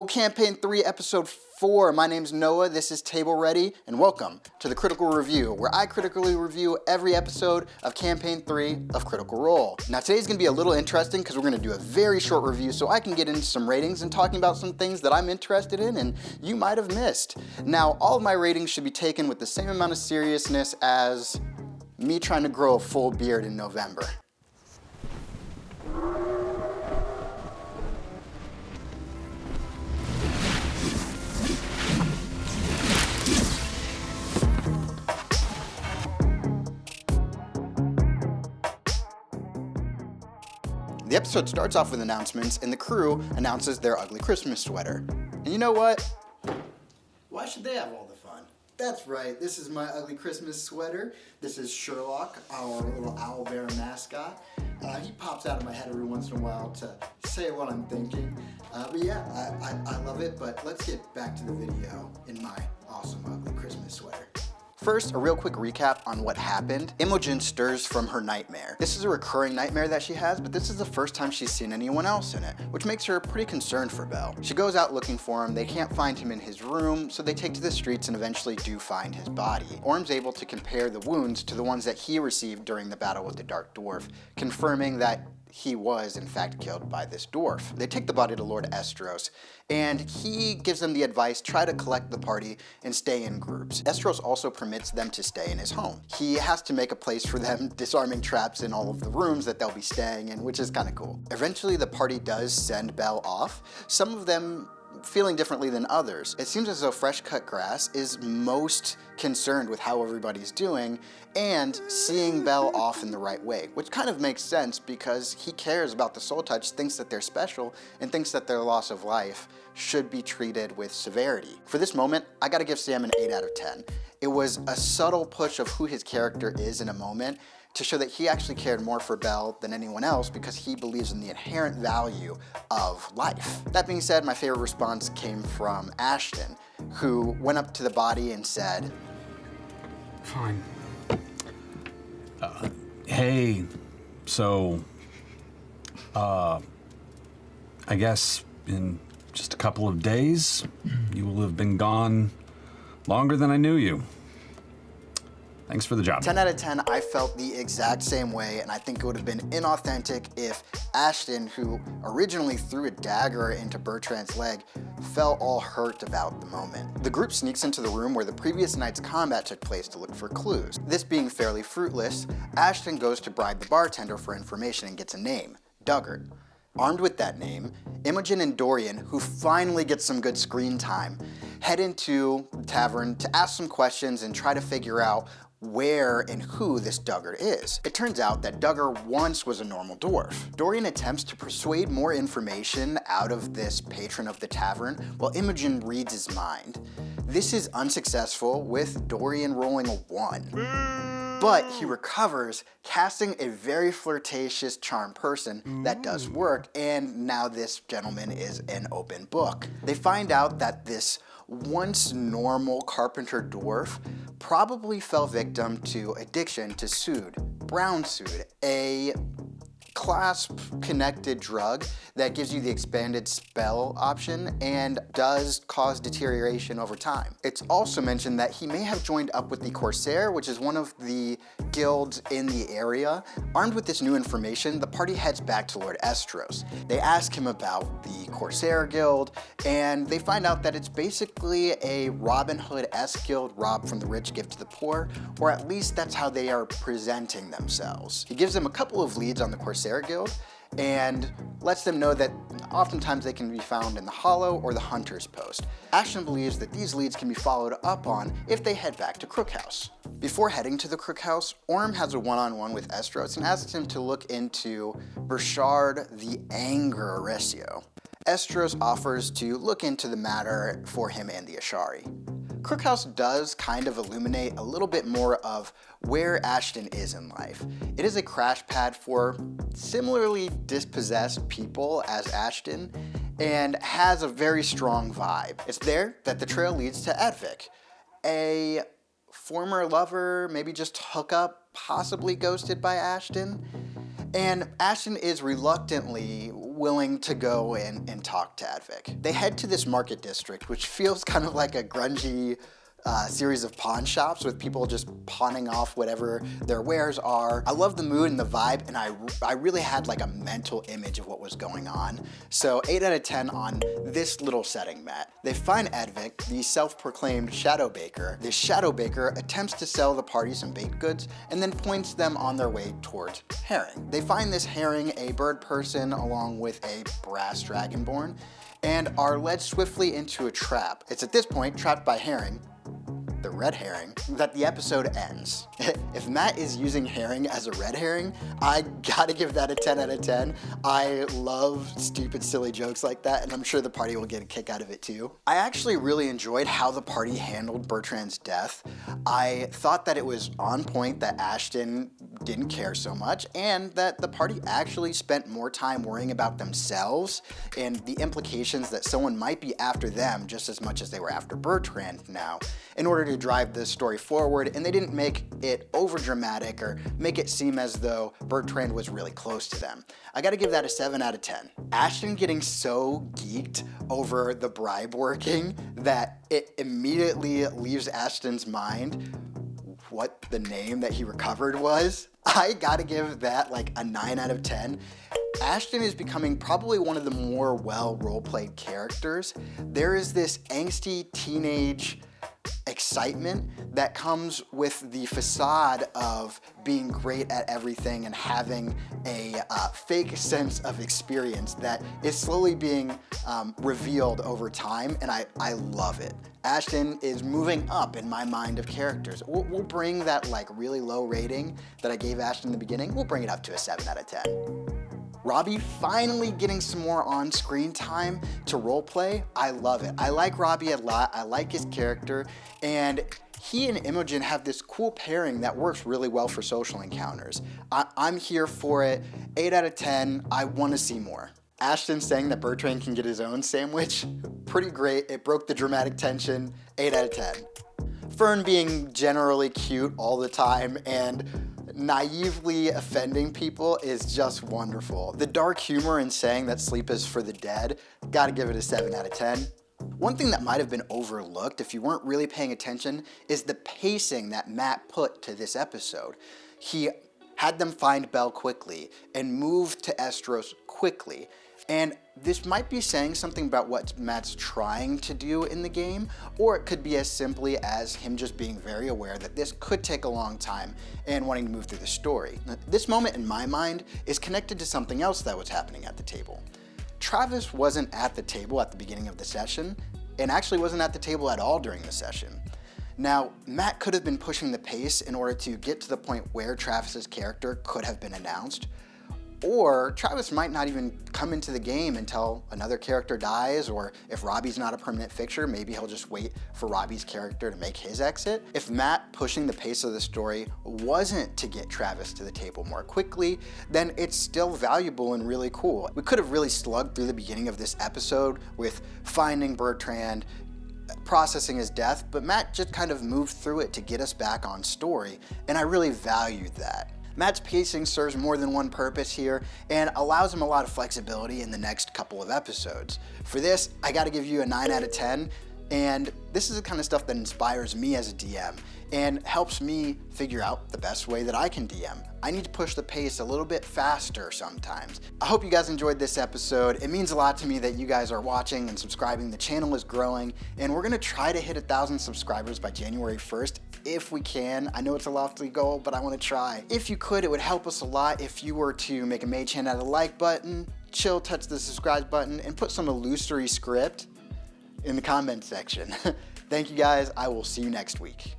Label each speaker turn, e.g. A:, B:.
A: Campaign 3, Episode 4. My name's Noah, this is Table Ready, and welcome to the Critical Review, where I critically review every episode of Campaign 3 of Critical Role. Now today's gonna be a little interesting because we're gonna do a very short review so I can get into some ratings and talking about some things that I'm interested in and you might have missed. Now, all of my ratings should be taken with the same amount of seriousness as me trying to grow a full beard in November. The episode starts off with announcements, and the crew announces their ugly Christmas sweater. And you know what? Why should they have all the fun? That's right, this is my ugly Christmas sweater. This is Sherlock, our little owlbear mascot. He pops out of my head every once in a while to say what I'm thinking. But yeah, I love it, but let's get back to the video in my awesome ugly Christmas sweater. First, a real quick recap on what happened. Imogen stirs from her nightmare. This is a recurring nightmare that she has, but this is the first time she's seen anyone else in it, which makes her pretty concerned for Bel. She goes out looking for him, they can't find him in his room, so they take to the streets and eventually do find his body. Orm's able to compare the wounds to the ones that he received during the battle with the Dark Dwarf, confirming that he was in fact killed by this dwarf. They take the body to Lord Estros, and he gives them the advice, try to collect the party and stay in groups. Estros also permits them to stay in his home. He has to make a place for them, disarming traps in all of the rooms that they'll be staying in, which is kind of cool. Eventually the party does send Bel off, some of them feeling differently than others. It seems as though Fresh Cut Grass is most concerned with how everybody's doing and seeing Bel off in the right way, which kind of makes sense because he cares about the Soul Touch, thinks that they're special, and thinks that their loss of life should be treated with severity. For this moment, I gotta give Sam an 8 out of 10. It was a subtle push of who his character is in a moment to show that he actually cared more for Bel than anyone else because he believes in the inherent value of life. That being said, my favorite response came from Ashton, who went up to the body and said,
B: "Fine. Hey, so, I guess in just a couple of days, you will have been gone longer than I knew you. Thanks for the job."
A: 10 out of 10, I felt the exact same way, and I think it would have been inauthentic if Ashton, who originally threw a dagger into Bertrand's leg, felt all hurt about the moment. The group sneaks into the room where the previous night's combat took place to look for clues. This being fairly fruitless, Ashton goes to bribe the bartender for information and gets a name, Duggart. Armed with that name, Imogen and Dorian, who finally get some good screen time, head into the tavern to ask some questions and try to figure out where and who this Duggart is. It turns out that Duggart once was a normal dwarf. Dorian attempts to persuade more information out of this patron of the tavern while Imogen reads his mind. This is unsuccessful, with Dorian rolling a 1. But he recovers, casting a very flirtatious charm person that does work, and now this gentleman is an open book. They find out that this once normal carpenter dwarf probably fell victim to addiction to Sood, brown Sood, a clasp-connected drug that gives you the expanded spell option and does cause deterioration over time. It's also mentioned that he may have joined up with the Corsair, which is one of the guilds in the area. Armed with this new information, the party heads back to Lord Estros. They ask him about the Corsair Guild, and they find out that it's basically a Robin Hood-esque guild robbed from the rich, give to the poor, or at least that's how they are presenting themselves. He gives them a couple of leads on the Corsair Guild and lets them know that oftentimes they can be found in the Hollow or the Hunter's Post. Ashton believes that these leads can be followed up on if they head back to Crookhouse. Before heading to the Crookhouse, Orm has a one-on-one with Estros and asks him to look into Burchard the Anger Oresio. Estros offers to look into the matter for him and the Ashari. Crookhouse does kind of illuminate a little bit more of where Ashton is in life. It is a crash pad for similarly dispossessed people as Ashton and has a very strong vibe. It's there that the trail leads to Edvik, a former lover, maybe just hookup, possibly ghosted by Ashton. And Ashton is reluctantly willing to go in and talk to Advik. They head to this market district, which feels kind of like a grungy series of pawn shops with people just pawning off whatever their wares are. I love the mood and the vibe, and I really had like a mental image of what was going on. So 8 out of 10 on this little setting, Matt. They find Advik, the self-proclaimed shadow baker. This shadow baker attempts to sell the party some baked goods and then points them on their way towards Herring. They find this Herring a bird person along with a brass dragonborn and are led swiftly into a trap. It's at this point, trapped by Herring, the red herring, that the episode ends. If Matt is using Herring as a red herring, I gotta give that a 10 out of 10. I love stupid, silly jokes like that, and I'm sure the party will get a kick out of it too. I actually really enjoyed how the party handled Bertrand's death. I thought that it was on point that Ashton didn't care so much, and that the party actually spent more time worrying about themselves and the implications that someone might be after them just as much as they were after Bertrand now, in order to drive the story forward, and they didn't make it over dramatic or make it seem as though Bertrand was really close to them. I gotta give that a 7 out of 10. Ashton getting so geeked over the bribe working that it immediately leaves Ashton's mind what the name that he recovered was. I gotta give that like a 9 out of 10. Ashton is becoming probably one of the more well role-played characters. There is this angsty teenage excitement that comes with the facade of being great at everything and having a fake sense of experience that is slowly being revealed over time, and I love it. Ashton is moving up in my mind of characters. We'll bring that like really low rating that I gave Ashton in the beginning, we'll bring it up to a 7 out of 10. Robbie finally getting some more on-screen time to roleplay. I love it. I like Robbie a lot. I like his character, and he and Imogen have this cool pairing that works really well for social encounters. I'm here for it. 8 out of 10. I want to see more. Ashton saying that Bertrand can get his own sandwich, pretty great. It broke the dramatic tension. 8 out of 10. Fern being generally cute all the time and naively offending people is just wonderful. The dark humor in saying that sleep is for the dead, gotta give it a 7 out of 10. One thing that might have been overlooked if you weren't really paying attention is the pacing that Matt put to this episode. He had them find Belle quickly and move to Estros quickly. And this might be saying something about what Matt's trying to do in the game, or it could be as simply as him just being very aware that this could take a long time and wanting to move through the story. Now, this moment in my mind is connected to something else that was happening at the table. Travis wasn't at the table at the beginning of the session, and actually wasn't at the table at all during the session. Now, Matt could have been pushing the pace in order to get to the point where Travis's character could have been announced, or Travis might not even come into the game until another character dies, or if Robbie's not a permanent fixture, maybe he'll just wait for Robbie's character to make his exit. If Matt pushing the pace of the story wasn't to get Travis to the table more quickly, then it's still valuable and really cool. We could have really slugged through the beginning of this episode with finding Bertrand, processing his death, but Matt just kind of moved through it to get us back on story, and I really valued that. Matt's pacing serves more than one purpose here and allows him a lot of flexibility in the next couple of episodes. For this, I gotta give you a 9 out of 10, and this is the kind of stuff that inspires me as a DM and helps me figure out the best way that I can DM. I need to push the pace a little bit faster sometimes. I hope you guys enjoyed this episode. It means a lot to me that you guys are watching and subscribing. The channel is growing, and we're gonna try to hit 1,000 subscribers by January 1st. If we can. I know it's a lofty goal, but I want to try. If you could, it would help us a lot if you were to make a mage hand out of the like button, chill, touch the subscribe button, and put some illusory script in the comment section. Thank you guys. I will see you next week.